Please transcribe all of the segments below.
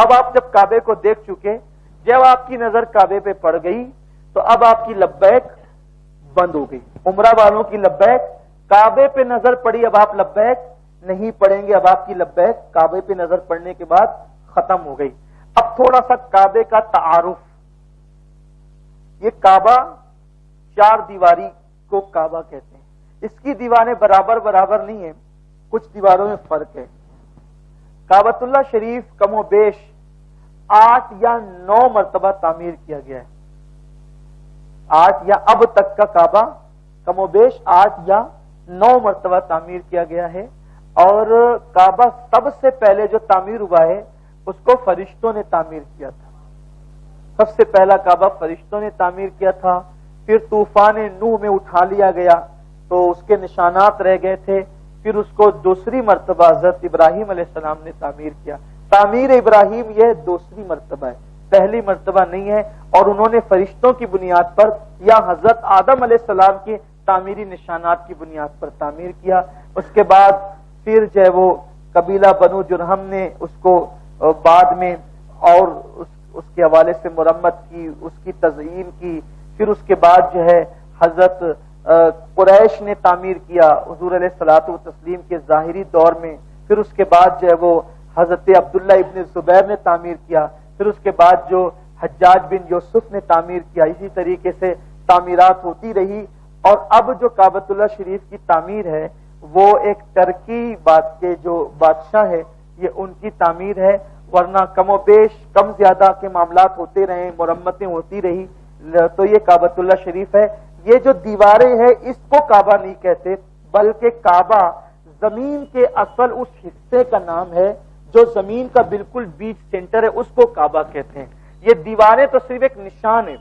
اب آپ جب کعبے کو دیکھ چکے، جب آپ کی نظر کعبے پہ پڑ گئی تو اب آپ کی لبیک بند ہو گئی. عمرہ والوں کی لبیک، کعبے پہ نظر پڑی اب آپ لبیک نہیں پڑیں گے، اب آپ کی لبیک کعبے پہ نظر پڑنے کے بعد ختم ہو گئی. اب تھوڑا سا کعبے کا تعارف. یہ کعبہ چار دیواری کو کعبہ کہتے ہیں. اس کی دیواریں برابر نہیں ہیں، کچھ دیواروں میں فرق ہے. کعبۃ اللہ شریف کم و بیش 8 یا 9 مرتبہ تعمیر کیا گیا ہے. 8 یا اب تک کا کعبہ کم و بیش 8 یا 9 مرتبہ تعمیر کیا گیا ہے. اور کعبہ سب سے پہلے جو تعمیر ہوا ہے اس کو فرشتوں نے تعمیر کیا تھا. سب سے پہلا کعبہ فرشتوں نے تعمیر کیا تھا. پھر طوفان نوح میں اٹھا لیا گیا تو اس کے نشانات رہ گئے تھے. پھر اس کو دوسری مرتبہ حضرت ابراہیم علیہ السلام نے تعمیر کیا. تعمیر ابراہیم یہ دوسری مرتبہ ہے، پہلی مرتبہ نہیں ہے. اور انہوں نے فرشتوں کی بنیاد پر یا حضرت آدم علیہ السلام کے تعمیری نشانات کی بنیاد پر تعمیر کیا. اس کے بعد پھر جو ہے وہ قبیلہ بنو جرہم نے اس کو بعد میں اور اس کے حوالے سے مرمت کی، اس کی تزئین کی. پھر اس کے بعد جو ہے حضرت قریش نے تعمیر کیا حضور علیہ الصلوۃ والتسلیم کے ظاہری دور میں. پھر اس کے بعد جو ہے وہ حضرت عبداللہ ابن زبیر نے تعمیر کیا. پھر اس کے بعد جو حجاج بن یوسف نے تعمیر کیا. اسی طریقے سے تعمیرات ہوتی رہی. اور اب جو کعبۃ اللہ شریف کی تعمیر ہے وہ ایک ترکی بات کے جو بادشاہ ہے یہ ان کی تعمیر ہے. ورنہ کم و بیش کم زیادہ کے معاملات ہوتے رہے، مرمتیں ہوتی رہی. تو یہ کعبۃ اللہ شریف ہے. یہ جو دیواریں ہیں اس کو کعبہ نہیں کہتے، بلکہ کعبہ زمین کے اصل اس حصے کا نام ہے جو زمین کا بالکل بیچ سینٹر ہے، اس کو کعبہ کہتے ہیں. یہ دیواریں تو صرف ایک نشان ہے،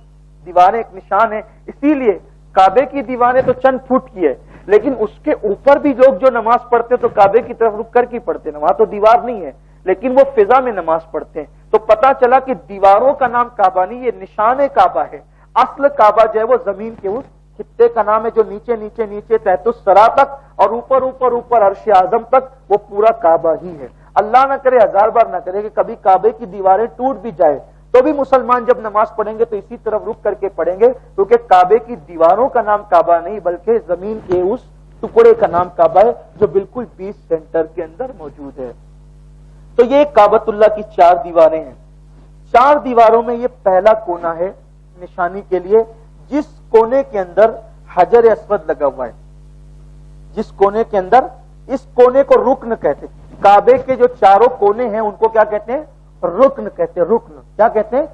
دیواریں ایک نشان ہے. اسی لیے کعبے کی دیواریں تو چند فٹ کی ہے، لیکن اس کے اوپر بھی لوگ جو نماز پڑھتے تو کعبے کی طرف رک کر کی پڑھتے ہیں. وہاں تو دیوار نہیں ہے لیکن وہ فضا میں نماز پڑھتے ہیں. تو پتا چلا کہ دیواروں کا نام کعبہ نہیں، یہ نشان کعبہ ہے. اصل کعبہ جو ہے وہ زمین کے اس خطے کا نام ہے جو نیچے نیچے نیچے تحت الثری تک اور اوپر اوپر اوپر عرش اعظم تک وہ پورا کعبہ ہی ہے. اللہ نہ کرے، 1000 بار نہ کرے کہ کبھی کعبے کی دیواریں ٹوٹ بھی جائے تو بھی مسلمان جب نماز پڑھیں گے تو اسی طرف رک کر کے پڑھیں گے، کیونکہ کعبے کی دیواروں کا نام کعبہ نہیں بلکہ زمین کے اس ٹکڑے کا نام کعبہ ہے جو بالکل بیچ سینٹر کے اندر موجود ہے. تو یہ کعبۃ اللہ کی 4 دیواریں ہیں. 4 دیواروں میں یہ پہلا کونا ہے نشانی کے لیے، جس کونے کے اندر حجر اسود لگا ہوا ہے. جس کونے کے اندر، اس کونے کو رکن کہتے ہیں. کعبے کے جو چاروں کونے ہیں ان کو کیا کہتے ہیں؟ رکن کہتے ہیں. رکن کیا کہتے ہیں؟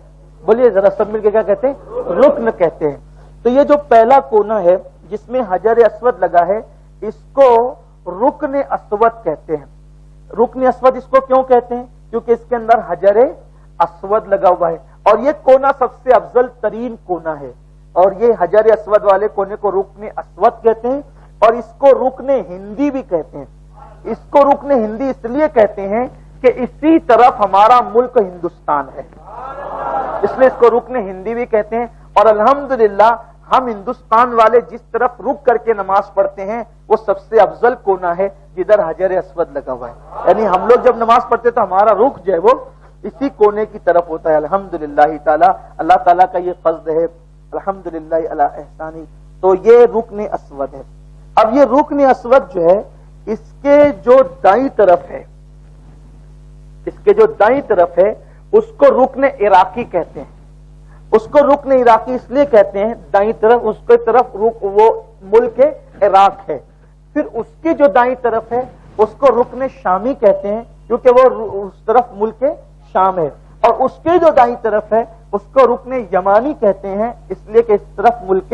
بولیے ذرا سب مل کے کیا کہتے ہیں؟ رکن کہتے ہیں. تو یہ جو پہلا کونا ہے جس میں حجر اسود لگا ہے اس کو رکن اسود کہتے ہیں. رکن اسود اس کو کیوں کہتے ہیں؟ کیونکہ اس کے اندر حجر اسود لگا ہوا ہے اور یہ کونا سب سے افضل ترین کونا ہے. اور یہ حجر اسود والے کونے کو رکن اسود کہتے ہیں اور اس کو رکن ہندی بھی کہتے ہیں. اس کو رکن ہندی اس لیے کہتے ہیں کہ اسی طرف ہمارا ملک ہندوستان ہے، اس لیے اس کو رکن ہندی بھی کہتے ہیں. اور الحمدللہ ہم ہندوستان والے جس طرف رک کر کے نماز پڑھتے ہیں وہ سب سے افضل کونا ہے جدھر حجر اسود لگا ہوا ہے. یعنی ہم لوگ جب نماز پڑھتے تو ہمارا رخ جو ہے وہ اسی کونے کی طرف ہوتا ہے. الحمدللہ تعالی، اللہ تعالیٰ کا یہ فضل ہے. الحمدللہ علی احسانی. تو یہ رکن اسود ہے. اب یہ رکن اسود جو ہے اس کے جو دائیں طرف ہے، اس کے جو دائیں طرف ہے اس کو رکن عراقی کہتے ہیں. اس کو رکن عراقی اس لیے کہتے ہیں، دائیں طرف اس کے طرف وہ ملک عراق ہے. پھر اس کی جو دائیں طرف ہے اس کو رکن شامی کہتے ہیں کیونکہ وہ اس طرف ملک شام ہے. اور اس کے جو دائیں طرف ہے اس کو رکن یمانی کہتے ہیں اس لیے کہ اس طرف ملک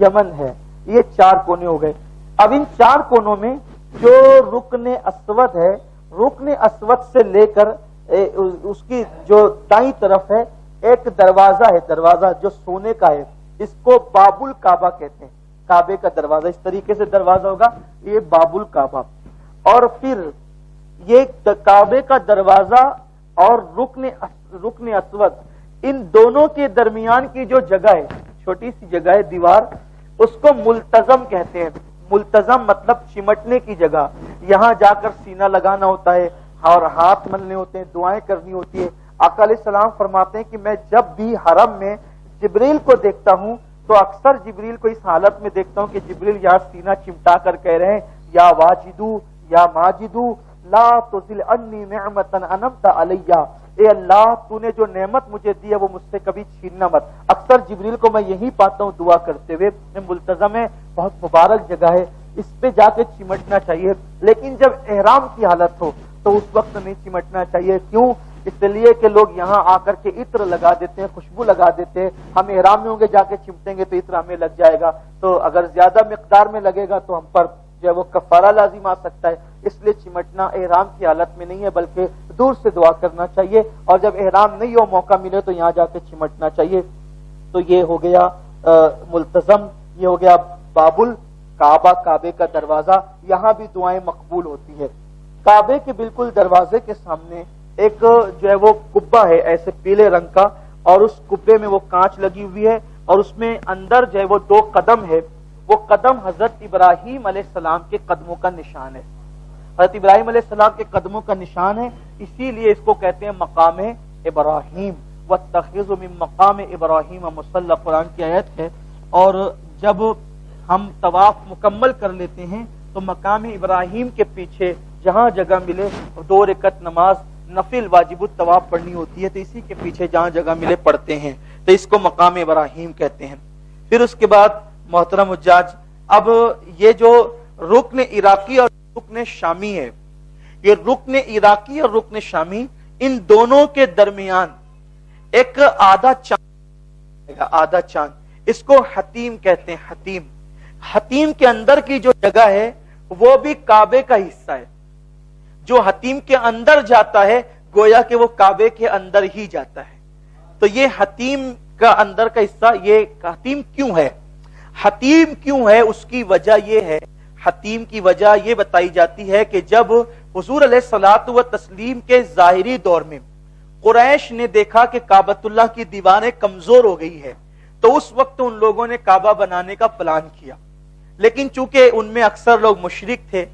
یمن ہے. یہ 4 کونے ہو گئے. اب ان 4 کونوں میں جو رکن اسود ہے، رکن اسود سے لے کر اس کی جو دائیں طرف ہے ایک دروازہ ہے، دروازہ جو سونے کا ہے، اس کو باب الکعبہ کہتے ہیں. کعبے کا دروازہ اس طریقے سے دروازہ ہوگا، یہ باب الکعبہ. اور پھر یہ کعبے کا دروازہ اور رکن اسود، ان دونوں کے درمیان کی جو جگہ ہے، چھوٹی سی جگہ ہے دیوار، اس کو ملتزم کہتے ہیں. ملتزم مطلب چمٹنے کی جگہ. یہاں جا کر سینہ لگانا ہوتا ہے اور ہاتھ ملنے ہوتے ہیں، دعائیں کرنی ہوتی ہے. آقا علیہ السلام فرماتے ہیں کہ میں جب بھی حرم میں جبریل کو دیکھتا ہوں تو اکثر جبریل کو اس حالت میں دیکھتا ہوں کہ جبریل یہاں سینہ چمٹا کر کہہ رہے ہیں یا واجدو یا ماجدو لا تزل انی نعمتا انعمت علیہ، اے اللہ تو نے جو نعمت مجھے دی ہے وہ مجھ سے کبھی چھیننا مت۔ اکثر جبریل کو میں یہی پاتا ہوں دعا کرتے ہوئے، ملتزم ہے، بہت مبارک جگہ ہے، اس پہ جا کے چمٹنا چاہیے، لیکن جب احرام کی حالت ہو تو اس وقت نہیں چمٹنا چاہیے۔ کیوں؟ اس لیے کہ لوگ یہاں آ کر کے عطر لگا دیتے ہیں، خوشبو لگا دیتے ہیں، ہم احرام میں ہوں گے جا کے چمٹیں گے تو عطر ہمیں لگ جائے گا، تو اگر زیادہ مقدار میں لگے گا تو ہم پر جو ہے وہ کفارہ لازم آ سکتا ہے، اس لیے چمٹنا احرام کی حالت میں نہیں ہے بلکہ دور سے دعا کرنا چاہیے، اور جب احرام نہیں ہو موقع ملے تو یہاں جا کے چمٹنا چاہیے۔ تو یہ ہو گیا ملتزم، یہ ہو گیا باب الکعبہ، کعبے کا دروازہ، یہاں بھی دعائیں مقبول ہوتی ہے۔ کعبے کے بالکل دروازے کے سامنے ایک جو ہے وہ کبا ہے ایسے پیلے رنگ کا، اور اس کبے میں وہ کانچ لگی ہوئی ہے، اور اس میں اندر جو ہے وہ 2 قدم ہے، وہ قدم حضرت ابراہیم علیہ السلام کے قدموں کا نشان ہے، حضرت ابراہیم علیہ السلام کے قدموں کا نشان ہے، اسی لیے اس کو کہتے ہیں مقام ابراہیم، واتخذوا من مقام ابراہیم مصلی، قرآن کی آیت ہے۔ اور جب ہم طواف مکمل کر لیتے ہیں تو مقام ابراہیم کے پیچھے جہاں جگہ ملے 2 رکعت نماز نفل واجب الطواف پڑھنی ہوتی ہے، تو اسی کے پیچھے جہاں جگہ ملے پڑھتے ہیں، تو اس کو مقام ابراہیم کہتے ہیں۔ پھر اس کے بعد محترم حجاج، اب یہ جو رکن عراقی اور رکن شامی ہے، یہ رکن عراقی اور رکن شامی، ان دونوں کے درمیان ایک آدھا چاند، اس کو حتیم کہتے ہیں۔ حتیم کے اندر کی جو جگہ ہے وہ بھی کعبے کا حصہ ہے، جو حتیم کے اندر جاتا ہے گویا کہ وہ کعبے کے اندر ہی جاتا ہے۔ تو یہ حتیم کا اندر کا حصہ، یہ حتیم کیوں ہے؟ حتیم کیوں ہے؟ اس کی وجہ یہ ہے، حتیم کی وجہ یہ بتائی جاتی ہے کہ جب حضور علیہ الصلوۃ والتسلیم کے ظاہری دور میں قریش نے دیکھا کہ کعبۃ اللہ کی دیواریں کمزور ہو گئی ہے، تو اس وقت ان لوگوں نے کعبہ بنانے کا پلان کیا، لیکن چونکہ ان میں اکثر لوگ مشرک تھے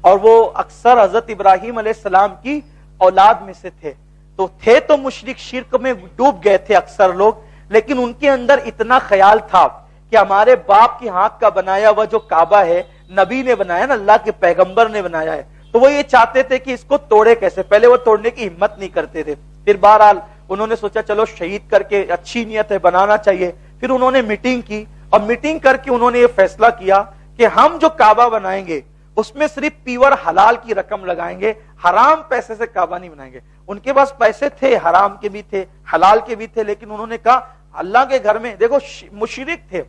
اور وہ اکثر حضرت ابراہیم علیہ السلام کی اولاد میں سے تھے، تو مشرک شرک میں ڈوب گئے تھے اکثر لوگ، لیکن ان کے اندر اتنا خیال تھا کہ ہمارے باپ کے ہاتھ کا بنایا ہوا جو کعبہ ہے نبی نے بنایا نا، اللہ کے پیغمبر نے بنایا ہے، تو وہ یہ چاہتے تھے کہ اس کو توڑے کیسے، پہلے وہ توڑنے کی ہمت نہیں کرتے تھے، پھر بہرحال انہوں نے سوچا چلو شہید کر کے، اچھی نیت ہے بنانا چاہیے، پھر انہوں نے میٹنگ کی، اور میٹنگ کر کے انہوں نے یہ فیصلہ کیا کہ ہم جو کعبہ بنائیں گے اس میں صرف پیور حلال کی رقم لگائیں گے، حرام پیسے سے کعبہ نہیں بنائیں گے۔ ان کے پاس پیسے تھے، حرام کے بھی تھے، حلال کے بھی تھے، لیکن انہوں نے کہا اللہ کے گھر میں، دیکھو مشرک تھے،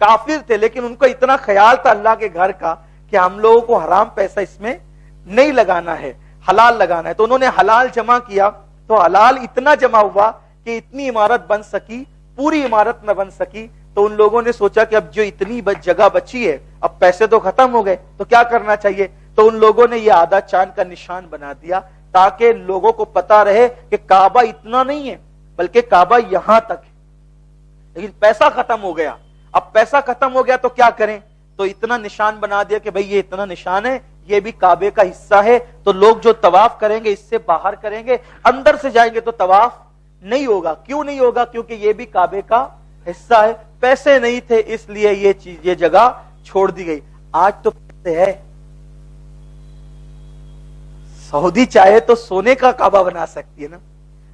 کافر تھے، لیکن ان کو اتنا خیال تھا اللہ کے گھر کا کہ ہم لوگوں کو حرام پیسہ اس میں نہیں لگانا ہے، حلال لگانا ہے، تو انہوں نے حلال جمع کیا، تو حلال اتنا جمع ہوا کہ اتنی عمارت بن سکی، پوری عمارت نہ بن سکی، تو ان لوگوں نے سوچا کہ اب جو اتنی جگہ بچی ہے، اب پیسے تو ختم ہو گئے، تو کیا کرنا چاہیے؟ تو ان لوگوں نے یہ آدھا چاند کا نشان بنا دیا تاکہ لوگوں کو پتا رہے کہ کعبہ اتنا نہیں ہے بلکہ کعبہ یہاں تک ہے، لیکن پیسہ ختم ہو گیا۔ اب پیسہ ختم ہو گیا تو کیا کریں؟ تو اتنا نشان بنا دیا کہ بھئی یہ اتنا نشان ہے، یہ بھی کعبے کا حصہ ہے، تو لوگ جو طواف کریں گے اس سے باہر کریں گے، اندر سے جائیں گے تو طواف نہیں ہوگا۔ کیوں نہیں ہوگا؟ کیونکہ یہ بھی کعبے کا حصہ ہے، پیسے نہیں تھے اس لیے یہ جگہ چھوڑ دی گئی۔ آج تو پیسے ہے، سعودی چاہے تو سونے کا کعبہ بنا سکتی ہے نا،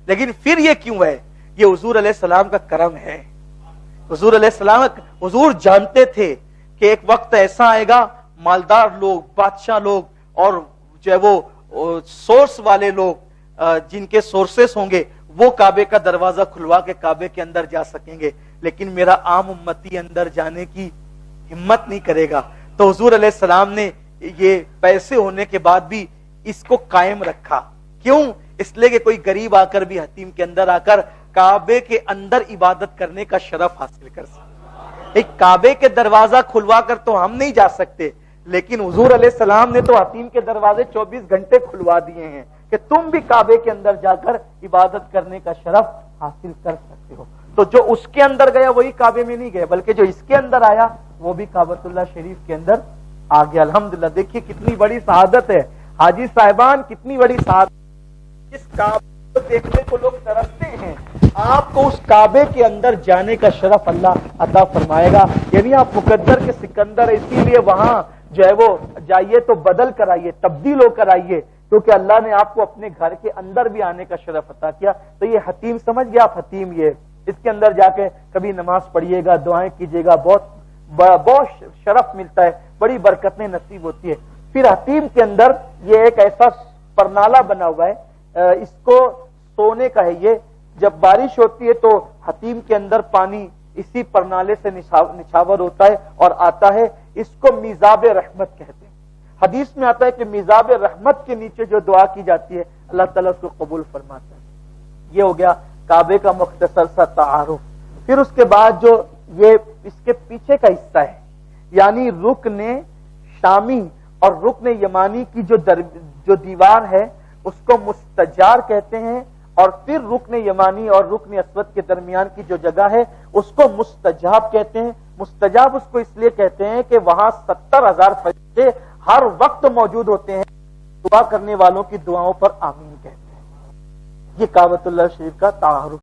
لیکن پھر یہ کیوں ہے؟ یہ حضور علیہ السلام کا کرم ہے۔ حضور علیہ السلام، حضور جانتے تھے کہ ایک وقت ایسا آئے گا، مالدار لوگ، بادشاہ لوگ، اور جو ہے وہ سورس والے لوگ، جن کے سورسز ہوں گے، وہ کعبے کا دروازہ کھلوا کے کعبے کے اندر جا سکیں گے، لیکن میرا عام امتی اندر جانے کی ہمت نہیں کرے گا۔ تو حضور علیہ السلام نے یہ پیسے ہونے کے بعد بھی اس کو قائم رکھا۔ کیوں؟ اس لیے کہ کوئی غریب آ کر بھی حتیم کے اندر آ کر کعبے کے اندر عبادت کرنے کا شرف حاصل کر سکے۔ ایک کعبے کے دروازہ کھلوا کر تو ہم نہیں جا سکتے، لیکن حضور علیہ السلام نے تو حتیم کے دروازے 24 گھنٹے کھلوا دیے ہیں کہ تم بھی کعبے کے اندر جا کر عبادت کرنے کا شرف حاصل کر سکتے ہو۔ تو جو اس کے اندر گیا وہی کعبے میں نہیں گئے، بلکہ جو اس کے اندر آیا وہ بھی کعبۃ اللہ شریف کے اندر آ گیا۔ الحمدللہ، دیکھیے کتنی بڑی سعادت ہے حاجی صاحبان، کتنی بڑی سعادت اس کعبے تو دیکھنے کو لوگ ترستے ہیں، آپ کو اس کعبے کے اندر جانے کا شرف اللہ عطا فرمائے گا۔ یعنی آپ مقدر کے سکندر، اسی لیے وہاں جو ہے وہ جائیے تو بدل کر آئیے، تبدیل ہو کر آئیے، کیونکہ اللہ نے آپ کو اپنے گھر کے اندر بھی آنے کا شرف عطا کیا۔ تو یہ حتیم سمجھ گیا آپ، حتیم یہ اس کے اندر جا کے کبھی نماز پڑھیے گا، دعائیں کیجیے گا، بہت شرف ملتا ہے، بڑی برکتیں نصیب ہوتی ہے۔ پھر حتیم کے اندر یہ ایک ایسا پرنالہ بنا ہوا ہے، اس کو سونے کا ہے، یہ جب بارش ہوتی ہے تو حتیم کے اندر پانی اسی پرنالے سے نچھاور ہوتا ہے اور آتا ہے، اس کو میزاب رحمت کہتے ہیں۔ حدیث میں آتا ہے کہ میزاب رحمت کے نیچے جو دعا کی جاتی ہے اللہ تعالیٰ اس کو قبول فرماتا ہے۔ یہ ہو گیا کعبے کا مختصر سا تعارف۔ پھر اس کے بعد جو یہ اس کے پیچھے کا حصہ ہے، یعنی رکن شامی اور رکن یمانی کی جو دیوار ہے اس کو مستجار کہتے ہیں، اور پھر رکن یمانی اور رکن اسود کے درمیان کی جو جگہ ہے اس کو مستجاب کہتے ہیں۔ مستجاب اس کو اس لیے کہتے ہیں کہ وہاں 70,000 فرشتے ہر وقت موجود ہوتے ہیں، دعا کرنے والوں کی دعاؤں پر آمین کہتے ہیں۔ یہ کعبۃ اللہ شریف کا تعارف۔